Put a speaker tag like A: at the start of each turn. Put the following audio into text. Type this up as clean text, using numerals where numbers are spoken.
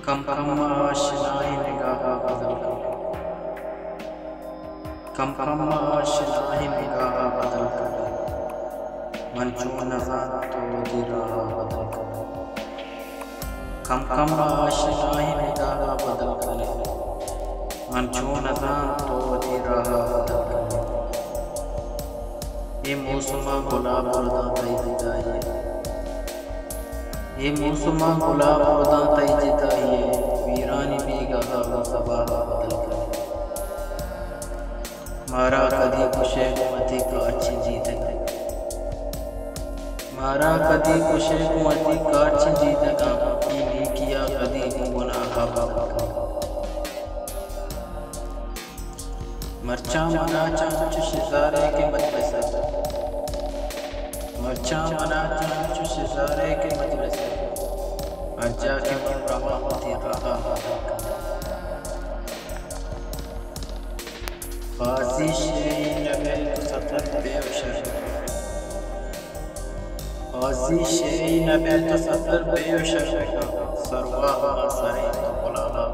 A: कम कम आशनाए निगाह बदल कर, कम कम आशनाए निगाह बदल कर, मन चूं नज़ार तो दी राह बदल कर, कम कम आशनाए निगाह बदल कर, मन चूं नज़ार तो दी राह बदल कर। ये मौसमा गुलाब खुदा तई जिदाइए, ये मौसमा गुलाब खुदा तई जिदाइए, वीरानी बीगाह सबा बदल कर। मारा कदी कुशे कुमती काची जीत गए, मारा कदी कुशे कुमती काची जीत गए, कीनी किया कदी गुनाह बदल कर। मरचा मना चांच शिजारे के मजलिस, मरचा मना चांच शिजारे के मजलिस, अज्जा के मन रवा होती रहा बाजी शेरी नबे सफर बेशर, बाजी शेरी नबे सफर बेशर, सरवा सरे तो बुलावा